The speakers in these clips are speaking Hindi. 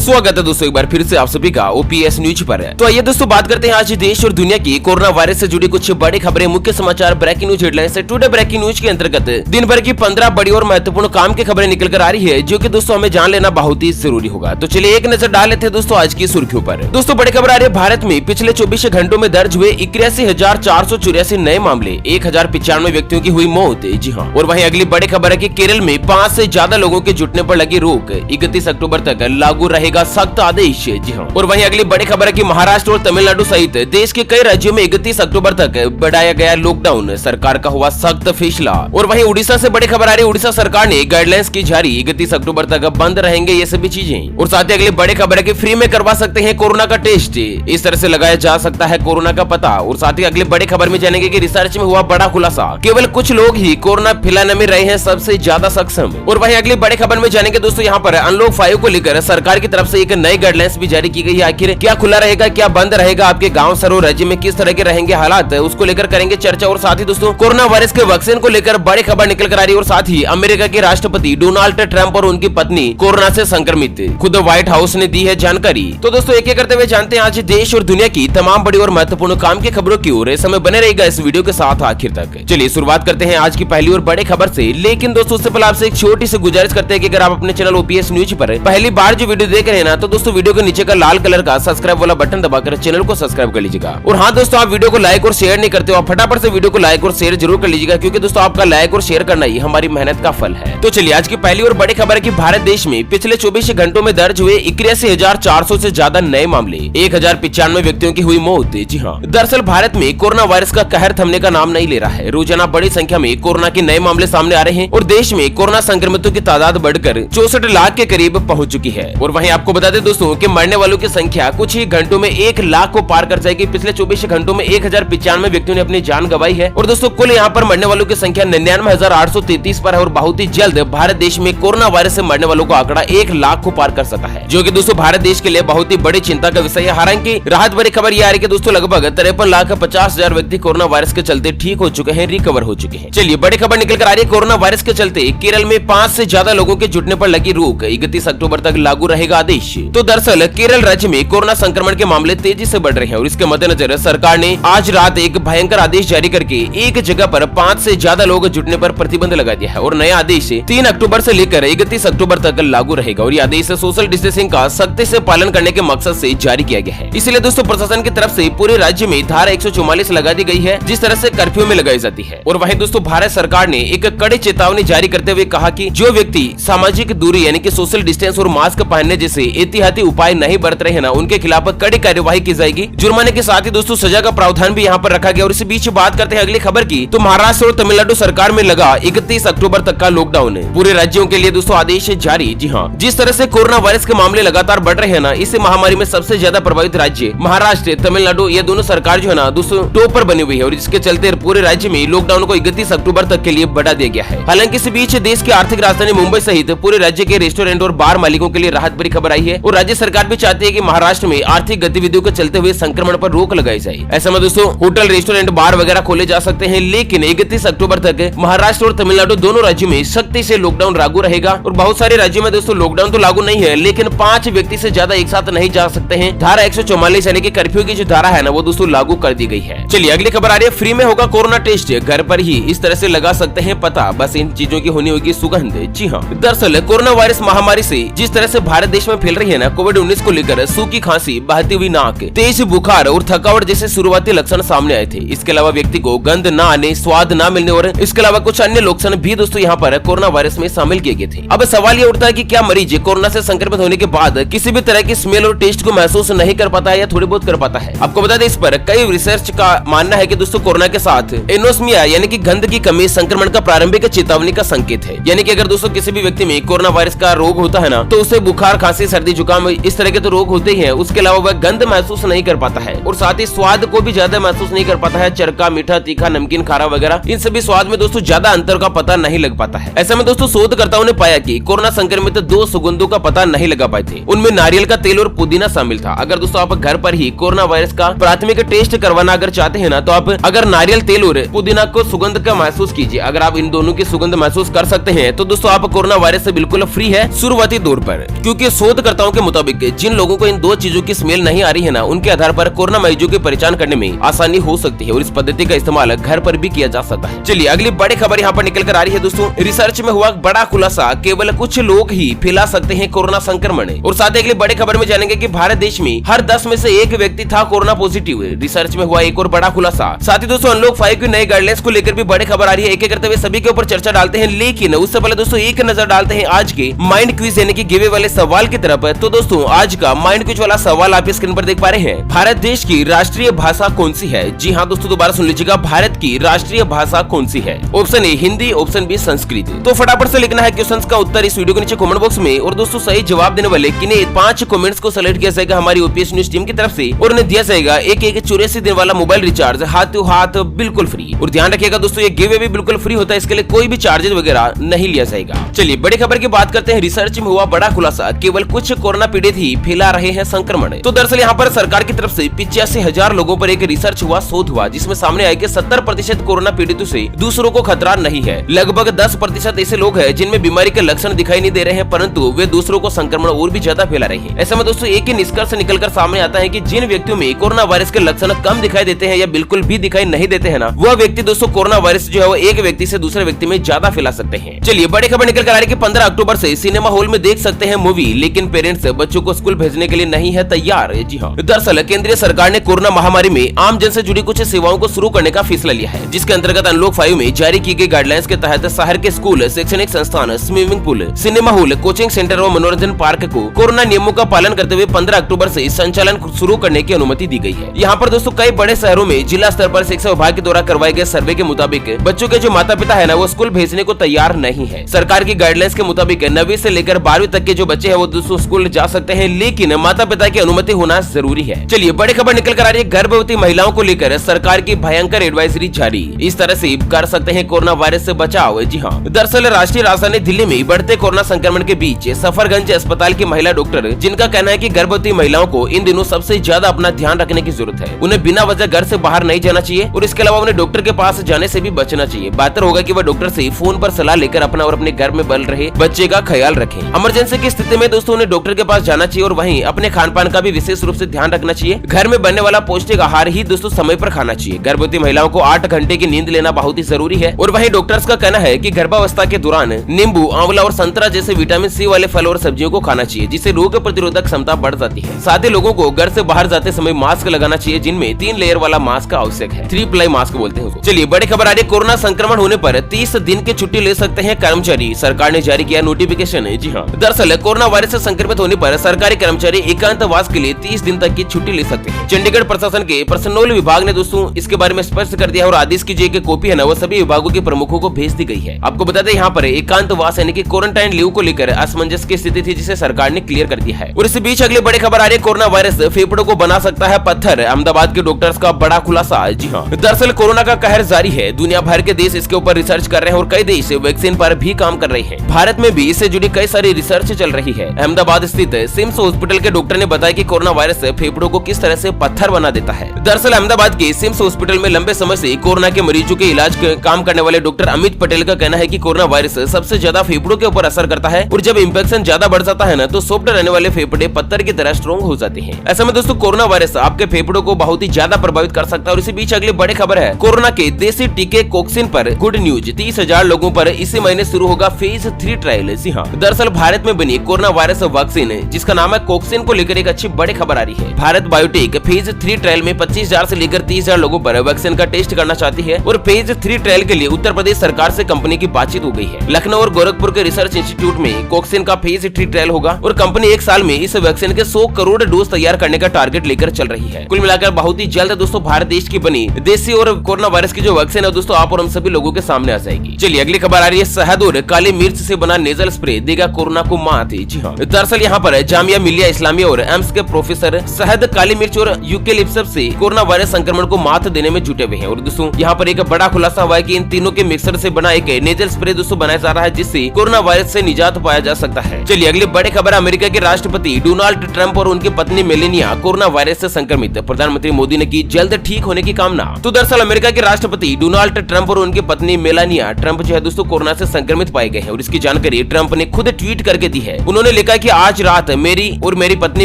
स्वागत है दोस्तों एक बार फिर से आप सभी का ओपीएस न्यूज पर। तो आइए दोस्तों बात करते हैं आज देश और दुनिया की कोरोना वायरस से जुड़ी कुछ बड़ी खबरें, मुख्य समाचार, breaking news headlines. Today breaking news के अंतर्गत दिन भर की 15 बड़ी और महत्वपूर्ण काम की खबरें निकल कर आ रही है, जो कि दोस्तों हमें जान लेना बहुत ही जरूरी होगा। तो चलिए एक नजर डाल लेते हैं दोस्तों आज की सुर्खियों पर। दोस्तों बड़ी खबर आ रही है, भारत में पिछले 24 घंटों में दर्ज हुए 81,484 नए मामले, 1095 व्यक्तियों की हुई मौत। जी हाँ, और वहीं अगली बड़ी खबर है कि केरल में 5 से ज्यादा लोगों के जुटने पर लगी रोक, 31 अक्टूबर तक लागू रहेगा सख्त आदेश। जी हाँ, और वहीं अगली बड़ी खबर है कि महाराष्ट्र और तमिलनाडु सहित देश के कई राज्यों में 31 अक्टूबर तक बढ़ाया गया लॉकडाउन, सरकार का हुआ सख्त फैसला। और वहीं उड़ीसा से बड़ी खबर आ रही है, उड़ीसा सरकार ने गाइडलाइंस की जारी, 31 अक्टूबर तक बंद रहेंगे ये सभी चीजें। और साथ ही अगली बड़ी खबर है कि फ्री में करवा सकते हैं कोरोना का टेस्ट, इस तरह से लगाया जा सकता है कोरोना का पता। और साथ ही अगली बड़ी खबर में जानेंगे कि रिसर्च में हुआ बड़ा खुलासा, केवल कुछ लोग ही कोरोना फैलाने में रहे हैं सबसे ज्यादा सक्षम। और वहीं अगली बड़ी खबर में जानेंगे दोस्तों यहाँ पर अनलॉक 5 को लेकर सरकार की तरफ से एक नई गाइडलाइंस भी जारी की गई है। आखिर क्या खुला रहेगा, क्या बंद रहेगा, आपके गांव शहरों राज्य में किस तरह के रहेंगे हालात, उसको लेकर करेंगे चर्चा। और साथ ही दोस्तों कोरोना वायरस के वैक्सीन को लेकर बड़ी खबर निकल कर आ रही है। और साथ ही अमेरिका के राष्ट्रपति डोनाल्ड ट्रंप और उनकी पत्नी कोरोना से संक्रमित, खुद व्हाइट हाउस ने दी है जानकारी। तो दोस्तों एक एक करते हुए जानते हैं आज देश और दुनिया की तमाम बड़ी और महत्वपूर्ण काम की खबरों की ओर। समय बने रहेगा इस वीडियो के साथ आखिर तक। चलिए शुरुआत करते हैं आज की पहली और बड़ी खबर से। लेकिन दोस्तों उससे पहले आपसे एक छोटी सी गुजारिश करते हैं कि अगर आप अपने चैनल ओपीएस न्यूज पर पहली बार जो वीडियो देख रहे हैं ना, तो दोस्तों वीडियो के नीचे का लाल कलर का सब्सक्राइब वाला बटन दबाकर चैनल को सब्सक्राइब कर लीजिएगा। और हाँ दोस्तों, आप वीडियो को लाइक और शेयर नहीं करते हो, आप फटाफट से वीडियो को लाइक और शेयर जरूर कर लीजिएगा, क्योंकि दोस्तों आपका लाइक और शेयर करना ही हमारी मेहनत का फल है। तो चलिए आज की पहली और बड़ी खबर है कि भारत देश में पिछले 24 घंटों में दर्ज हुए 81,400 से ज्यादा नए मामले, 1095 व्यक्तियों की हुई मौत। जी हाँ, दरअसल भारत में कोरोना वायरस का कहर थमने का नाम नहीं ले रहा है। रोजाना बड़ी संख्या में कोरोना के नए मामले सामने आ रहे हैं और देश में कोरोना संक्रमितों की तादाद बढ़कर 64 लाख के करीब पहुंच चुकी है। और वहीं आपको बता दें दोस्तों कि मरने वालों की संख्या कुछ ही घंटों में 1 लाख को पार कर जाएगी। पिछले 24 घंटों में 1095 व्यक्तियों ने अपनी जान गंवाई है। और दोस्तों कुल यहाँ पर मरने वालों की संख्या 99,833 पर है। और बहुत ही जल्द भारत देश में कोरोना वायरस से मरने वालों का आंकड़ा 1 लाख को पार कर सकता है, जो कि दोस्तों भारत देश के लिए बहुत ही बड़ी चिंता का विषय है। हालांकि राहत भरी खबर यह आ रही है दोस्तों लगभग 53,50,000 व्यक्ति कोरोना वायरस के चलते ठीक हो चुके हैं, रिकवर हो चुके हैं। चलिए बड़ी खबर निकल कर आ रही है, कोरोना वायरस के चलते केरल में 5 से ज्यादा लोगों के जुटने पर लगी रोक, 31 अक्टूबर तक लागू रहेगा आदेश। तो दरअसल केरल राज्य में कोरोना संक्रमण के मामले तेजी से बढ़ रहे हैं और इसके मद्देनजर सरकार ने आज रात एक भयंकर आदेश जारी करके एक जगह पर 5 से ज्यादा लोग जुटने पर प्रतिबंध लगा दिया है। और नया आदेश 3 अक्टूबर से लेकर 31 अक्टूबर तक लागू रहेगा। और यह आदेश सोशल डिस्टेंसिंग का सख्ती से पालन करने के मकसद से जारी किया गया है। इसलिए दोस्तों प्रशासन की तरफ से पूरे राज्य में धारा 144 लगा दी गई है, जिस तरह से कर्फ्यू में लगाई जाती है। और वहीं दोस्तों भारत सरकार ने एक कड़ी चेतावनी जारी करते हुए कहा कि जो व्यक्ति सामाजिक दूरी यानी कि सोशल डिस्टेंस और मास्क पहनने जैसे एहतियाती उपाय नहीं बरत रहे हैं ना, उनके खिलाफ कड़ी कार्यवाही की जाएगी। जुर्माने के साथ ही दोस्तों सजा का प्रावधान भी यहाँ पर रखा गया। और इसी बीच बात करते हैं अगली खबर की, तो महाराष्ट्र और तमिलनाडु सरकार में लगा 31 अक्टूबर तक का लॉकडाउन, पूरे राज्यों के लिए दोस्तों आदेश जारी। जी हाँ, जिस तरह से कोरोना वायरस के मामले लगातार बढ़ रहे हैं ना, इस महामारी में सबसे ज्यादा प्रभावित राज्य महाराष्ट्र, तमिलनाडु, ये दोनों सरकार जो है ना दोस्तों टॉप पर बनी हुई है। और इसके चलते पूरे राज्य में लॉकडाउन को 31 अक्टूबर तक के लिए बढ़ा दिया गया है। हालांकि इस बीच देश की आर्थिक राजधानी मुंबई सहित पूरे राज्य के रेस्टोरेंट और बार मालिकों के लिए राहत भरी खबर आई है। और राज्य सरकार भी चाहती है कि महाराष्ट्र में आर्थिक गतिविधियों के चलते हुए संक्रमण पर रोक लगाई जाए। ऐसे में दोस्तों होटल, रेस्टोरेंट, बार वगैरह खोले जा सकते हैं, लेकिन 31 अक्टूबर तक महाराष्ट्र और तमिलनाडु दोनों राज्यों में सख्ती से लॉकडाउन लागू रहेगा। और बहुत सारे राज्यों में दोस्तों लॉकडाउन तो लागू नहीं है, लेकिन 5 व्यक्ति से ज्यादा एक साथ नहीं जा सकते हैं। धारा 144 यानी कि कर्फ्यू की जो धारा है ना, वो दोस्तों लागू कर दी गई है। चलिए अगली खबर आ रही है, फ्री में होगा कोरोना टेस्ट, घर पर ही इस तरह से लगा सकते हैं पता, बस इन चीजों की होनी होगी सुगंध। जी हाँ, दरअसल कोरोना वायरस महामारी से जिस तरह से भारत देश में फैल रही है ना, कोविड-19 को लेकर सूखी खांसी, बहती हुई नाक, तेज बुखार और थकावट जैसे शुरुआती लक्षण सामने आए थे। इसके अलावा व्यक्ति को गंध न आने, स्वाद न मिलने और इसके अलावा कुछ अन्य लक्षण भी दोस्तों यहाँ पर कोरोना वायरस में शामिल किए गए थे। अब सवाल ये उठता है कि क्या मरीज कोरोना से संक्रमित होने के बाद किसी भी तरह की स्मेल और टेस्ट को महसूस नहीं कर पाता है या थोड़ी बहुत कर पाता है? आपको बता दें इस पर कई रिसर्च का मानना है कि दोस्तों कोरोना के साथ एनोस्मिया यानी कि गंध की कमी संक्रमण का प्रारंभिक चेतावनी का संकेत है। यानी कि अगर दोस्तों किसी भी व्यक्ति में कोरोना वायरस का रोग होता है ना, तो उसे बुखार, खांसी, सर्दी, जुकाम इस तरह के तो रोग होते ही हैं। उसके अलावा वह गंध महसूस नहीं कर पाता है और साथ ही स्वाद को भी ज्यादा महसूस नहीं कर पाता है। चरका, मीठा, तीखा, नमकीन, खारा वगैरह इन सभी स्वाद में दोस्तों ज्यादा अंतर का पता नहीं लग पाता है। ऐसे में दोस्तों शोधकर्ताओं ने पाया कि कोरोना संक्रमित 2 सुगंधों का पता नहीं लगा पाए थे। उनमें नारियल का तेल और पुदीना शामिल था। अगर दोस्तों आप घर पर ही कोरोना वायरस का प्राथमिक टेस्ट करवाना अगर चाहते हैं ना, तो आप अगर नारियल तेल और पुदीना को सुगंध का महसूस कीजिए। अगर आप इन दोनों की सुगंध महसूस कर सकते हैं तो दोस्तों आप कोरोना वायरस से बिल्कुल फ्री है शुरुआती दौर पर, क्योंकि शोध शोधकर्ताओं के मुताबिक जिन लोगों को इन दो चीजों की स्मेल नहीं आ रही है ना, उनके आधार पर कोरोना मरीजों की पहचान करने में आसानी हो सकती है और इस पद्धति का इस्तेमाल घर पर भी किया जा सकता है। चलिए अगली बड़ी खबर यहाँ पर निकल कर आ रही है दोस्तों। रिसर्च में हुआ बड़ा खुलासा, केवल कुछ लोग ही फैला सकते हैं कोरोना संक्रमण। और साथ ही अगली बड़ी खबर में जानेंगे कि भारत देश में हर 10 में से एक व्यक्ति था कोरोना पॉजिटिव। रिसर्च में हुआ एक और बड़ा खुलासा। साथ ही दोस्तों अनलॉक 5 की नई गाइडलाइंस को लेकर भी बड़ी खबर आ रही है। एक एक करते हुए सभी के ऊपर चर्चा डालते हैं, लेकिन उससे पहले दोस्तों एक नजर डालते हैं आज के माइंड क्विज यानी कि गिवे वाले सवाल की तरफ। तो दोस्तों आज का माइंड क्विज वाला सवाल आप स्क्रीन पर देख पा रहे हैं। भारत देश की राष्ट्रीय भाषा कौन सी है? जी हाँ दोस्तों, दोबारा सुन लीजिएगा, भारत की राष्ट्रीय भाषा कौन सी है? Option A Hindi, option B Sanskrit. तो फटाफट से लिखना है क्वेश्चन का उत्तर इस वीडियो के नीचे कमेंट बॉक्स में। और दोस्तों सही जवाब देने वाले किन्हीं 5 कमेंट्स को सेलेक्ट किया जाएगा हमारी ओपीएस न्यूज टीम की तरफ से और उन्हें दिया जाएगा एक 84 दिन वाला मोबाइल रिचार्ज हाथों हाथ बिल्कुल फ्री। और ध्यान रखिएगा दोस्तों ये गिवे भी बिल्कुल फ्री होता है, इसके लिए कोई भी चार्जेस वगैरह नहीं लिया जाएगा। चलिए बड़ी खबर की बात करते हैं। रिसर्च में हुआ बड़ा खुलासा, केवल कुछ कोरोना पीड़ित ही फैला रहे हैं संक्रमण। तो दरअसल यहाँ पर सरकार की तरफ से 85,000 लोगों पर एक रिसर्च हुआ, शोध हुआ, जिसमें सामने आया कि 70% कोरोना पीड़ितों से दूसरों को खतरा नहीं है। लगभग 10% ऐसे लोग हैं जिनमें बीमारी के लक्षण दिखाई नहीं दे रहे हैं, परंतु वे दूसरों को संक्रमण और भी ज्यादा फैला रहे हैं। ऐसे में दोस्तों एक ही निष्कर्ष निकलकर सामने आता है कि जिन व्यक्तियों में कोरोना वायरस के लक्षण कम दिखाई देते हैं या बिल्कुल भी दिखाई नहीं देते हैं ना, वह व्यक्ति दोस्तों कोरोना वायरस जो है वो एक व्यक्ति से दूसरे व्यक्ति में ज्यादा फैला सकते हैं। चलिए बड़ी खबर निकल कर आ रही है कि 15 अक्टूबर से सिनेमा हॉल में देख सकते हैं मूवी, लेकिन पेरेंट्स बच्चों को स्कूल भेजने के लिए नहीं है तैयार। जी हाँ, दरअसल केंद्रीय सरकार ने कोरोना महामारी में आम जन से जुड़ी कुछ सेवाओं को शुरू करने का फैसला लिया है, जिसके अंतर्गत अनलॉक 5 में जारी की गई गाइडलाइंस के तहत शहर के स्कूल, शैक्षणिक संस्थान, swimming pool, cinema hall, coaching centre और मनोरंजन पार्क को कोरोना नियमों का पालन करते हुए 15 अक्टूबर से संचालन शुरू करने की अनुमति दी गई है। यहाँ पर दोस्तों कई बड़े शहरों में जिला स्तर पर शिक्षा विभाग के द्वारा करवाए गए सर्वे के मुताबिक बच्चों के जो माता पिता है ना, वो स्कूल भेजने को तैयार नहीं है। सरकार की गाइडलाइंस के मुताबिक 9वीं से लेकर 12वीं तक के जो बच्चे हैं वो दोस्तों स्कूल जा सकते हैं, लेकिन माता पिता की अनुमति होना जरूरी है। चलिए बड़ी खबर निकल कर आ रही है। गर्भवती महिलाओं को लेकर सरकार की भयंकर एडवाइजरी जारी, इस तरह से कर सकते हैं कोरोना वायरस से बचाव। जी हाँ, दरअसल राष्ट्रीय राजधानी दिल्ली में बढ़ते कोरोना संक्रमण के बीच सफरगंज अस्पताल की महिला डॉक्टर, जिनका कहना है कि गर्भवती महिलाओं को इन दिनों सबसे ज्यादा अपना ध्यान रखने की जरूरत है। उन्हें बिना वजह घर से बाहर नहीं जाना चाहिए और इसके अलावा उन्हें डॉक्टर के पास जाने से भी बचना चाहिए। बेहतर होगा कि वह डॉक्टर से फोन पर सलाह लेकर अपना और अपने घर में बल रहे बच्चे का ख्याल रखें। इमरजेंसी की स्थिति में दोस्तों उन्हें डॉक्टर के पास जाना चाहिए और वहीं अपने खान पान का भी विशेष रूप से ध्यान रखना चाहिए। घर में बनने वाला पौष्टिक आहार ही दोस्तों समय पर खाना चाहिए। गर्भवती महिलाओं को 8 घंटे की नींद लेना बहुत ही जरूरी है और वहीं डॉक्टर्स का कहना है कि गर्भावस्था के दौरान नींबू, आंवला और संतरा जैसे विटामिन सी वाले फल और सब्जियों को खाना चाहिए, जिससे रोग प्रतिरोधक क्षमता बढ़ जाती है। साथ ही लोगों को घर से बाहर जाते समय मास्क लगाना चाहिए, जिनमें 3 लेयर वाला मास्क आवश्यक है, 3 प्लाई मास्क बोलते हैं उसको। चलिए बड़ी खबर आ रही है। कोरोना संक्रमण होने पर 30 दिन की छुट्टी ले सकते हैं कर्मचारी, सरकार ने जारी किया नोटिफिकेशन। जी हाँ, दरअसल कोरोना वायरस से संक्रमित होने पर सरकारी कर्मचारी एकांतवास के लिए 30 दिन तक की छुट्टी ले सकते हैं। चंडीगढ़ प्रशासन के पर्सनल विभाग ने दोस्तों इसके बारे में स्पष्ट कर दिया और आदेश की जो कॉपी है ना, वो सभी विभागों के प्रमुखों को भेज दी गई है। आपको बता दें यहाँ पर एकांतवास यानी कि क्वारंटाइन लीव को लेकर असमंजस की स्थिति थी, जिसे सरकार ने क्लियर कर दिया है। और इसी बीच अगली बड़ी खबर आ रही है। कोरोना वायरस फेफड़ों को बना सकता है पत्थर, अहमदाबाद के डॉक्टर्स का बड़ा खुलासा। जी हाँ, दरअसल कोरोना का कहर जारी है। दुनिया भर के देश इसके ऊपर रिसर्च कर रहे हैं और कई देश वैक्सीन पर भी काम कर रहे हैं। भारत में भी इससे जुड़ी कई सारी रिसर्च चल रही है। अहमदाबाद स्थित सिम्स हॉस्पिटल के डॉक्टर ने बताया कि कोरोना वायरस फेफड़ों को किस तरह से पत्थर बना देता है। दरअसल अहमदाबाद के सिम्स हॉस्पिटल में लंबे समय से कोरोना के मरीजों के इलाज काम करने वाले डॉक्टर अमित पटेल का कहना है कि कोरोना वायरस सबसे ज्यादा फेफड़ों के ऊपर असर करता है और जब इंफेक्शन ज्यादा बढ़ जाता है ना, तो सॉफ्ट रहने वाले फेफड़े पत्थर की तरह स्ट्रॉन्ग हो जाते हैं। ऐसे में दोस्तों कोरोना वायरस आपके फेफड़ों को बहुत ही ज्यादा प्रभावित कर सकता है। और इसी बीच अगली बड़ी खबर है। कोरोना के देसी टीके कोक्सिन पर गुड न्यूज, 30,000 लोगों पर इसी महीने शुरू होगा फेज 3 ट्रायल। जी हाँ, दरअसल भारत में बनी कोरोना वायरस वैक्सीन जिसका नाम है कोक्सिन को लेकर एक अच्छी बड़ी खबर आ रही है। भारत बायोटेक फेज 3 ट्रायल में 25,000 से लेकर 30,000 लोगों पर वैक्सीन का टेस्ट करना चाहती है और फेज 3 ट्रायल के लिए उत्तर प्रदेश सरकार से कंपनी की बातचीत हो गई है। लखनऊ और गोरखपुर के रिसर्च इंस्टीट्यूट में कोक्सिन का फेज 3 ट्रायल होगा और कंपनी एक साल में इस वैक्सीन के 100 करोड़ डोज तैयार करने का टारगेट लेकर चल रही है। कुल मिलाकर बहुत ही जल्द दोस्तों भारत देश की बनी देसी और कोरोना वायरस की जो वैक्सीन है दोस्तों आप और हम सभी लोगों के सामने आ जाएगी। चलिए अगली खबर आ रही है। शहद और काली मिर्च से बना नेजल स्प्रे देगा कोरोना को मात। जी हाँ, दरअसल यहाँ पर जामिया मिलिया इस्लामिया और एम्स के प्रोफेसर शहद, काली मिर्च और यूकेलिप्टस से कोरोना वायरस संक्रमण को मात देने में जुटे हुए हैं। और दोस्तों यहाँ पर एक बड़ा खुलासा हुआ है कि इन तीनों के मिक्सर से बना एक नेजल स्प्रे दोस्तों बनाया जा रहा है, जिससे कोरोना वायरस से निजात पाया जा सकता है। चलिए अगली बड़ी खबर, अमेरिका के राष्ट्रपति डोनाल्ड ट्रंप और उनकी पत्नी मेलेनिया कोरोना वायरस से संक्रमित, प्रधानमंत्री मोदी ने की जल्द ठीक होने की कामना। तो दरअसल अमेरिका के राष्ट्रपति डोनाल्ड ट्रंप और उनकी पत्नी मेलानिया ट्रंप जो है दोस्तों कोरोना से संक्रमित पाए गए हैं और इसकी जानकारी ट्रंप ने खुद ट्वीट करके दी है। उन्होंने लिखा कि आज रात मेरी और मेरी पत्नी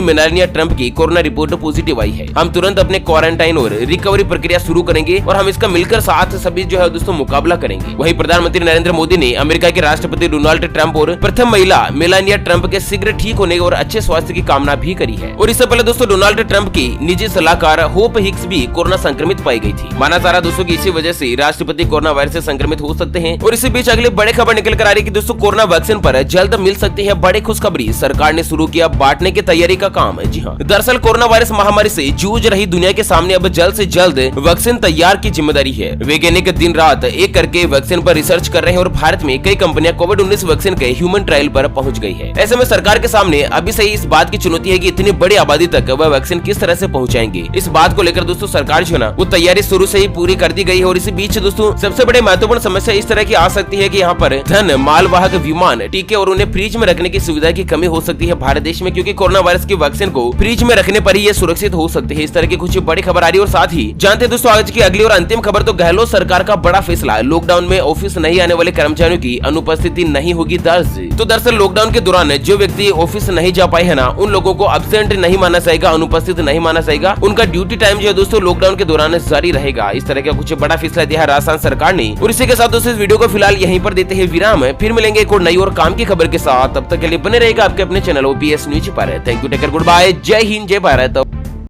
मेलानिया ट्रंप की कोरोना रिपोर्ट पॉजिटिव आई है। हम तुरंत अपने क्वारंटाइन और रिकवरी प्रक्रिया शुरू करेंगे और हम इसका मिलकर साथ सभी जो है दोस्तों मुकाबला करेंगे। वहीं प्रधानमंत्री नरेंद्र मोदी ने अमेरिका के राष्ट्रपति डोनाल्ड ट्रंप और प्रथम महिला मेलानिया ट्रंप के शीघ्र ठीक होने और अच्छे स्वास्थ्य की कामना भी करी है। और इससे पहले दोस्तों डोनाल्ड ट्रंप की निजी सलाहकार होप हिक्स भी कोरोना संक्रमित पाई गई थी। माना जा रहा दोस्तों की इसी वजह से राष्ट्रपति कोरोना वायरस से संक्रमित हो सकते हैं। और इसी बीच अगली बड़ी खबर निकल कर आ रही है कि दोस्तों कोरोना वैक्सीन पर जल्द मिल सकती है बड़ी खुशखबरी। सरकार ने शुरू किया बांटने की तैयारी का काम। जी हाँ, दरअसल कोरोना वायरस महामारी से जूझ रही दुनिया के सामने अब जल्द से जल्द वैक्सीन तैयार की जिम्मेदारी है। वैज्ञानिक दिन रात एक करके वैक्सीन पर रिसर्च कर रहे हैं और भारत में कई कंपनियां कोविड-19 वैक्सीन के ह्यूमन ट्रायल पर पहुंच गई है। ऐसे में सरकार के सामने अभी से ही इस बात की चुनौती है कि इतनी बड़ी आबादी तक वह वैक्सीन किस तरह से पहुंचाएंगे। इस बात को लेकर दोस्तों सरकार जो है ना वो तैयारी शुरू से ही पूरी कर दी गई है। और इसी बीच दोस्तों सबसे बड़ी महत्वपूर्ण समस्या इस तरह की आ सकती है कि यहाँ पर धन, मालवाहक विमान, टीके और उन्हें फ्रिज में रखने की सुविधा की कमी हो सकती है भारत देश में, क्योंकि कोरोना वायरस की वैक्सीन को फ्रिज में रखने पर ही ये सुरक्षित हो सकते हैं। इस तरह की कुछ बड़ी खबर आ रही है। और साथ ही जानते हैं दोस्तों आज की अगली और अंतिम खबर, तो गहलोत सरकार का बड़ा फैसला, लॉकडाउन में ऑफिस नहीं आने वाले कर्मचारियों की अनुपस्थिति नहीं होगी दर्ज। तो दरअसल लॉकडाउन के दौरान जो व्यक्ति ऑफिस नहीं जा पाए है ना, उन लोगों को एब्सेंट नहीं माना जाएगा, अनुपस्थित नहीं माना जाएगा। उनका ड्यूटी टाइम जो है दोस्तों लॉकडाउन के दौरान जारी रहेगा। इस तरह का कुछ बड़ा फैसला दिया है राजस्थान सरकार ने। और इसी के साथ दोस्तों इस वीडियो को फिलहाल यहीं पर देते हैं विराम। फिर मिलेंगे एक और नई और काम की खबर के साथ। तब तक के लिए बने रहेगा आपके अपने चैनल OPS न्यूज पर। Thank you, take care, good bye, जय हिंद, जय भारत।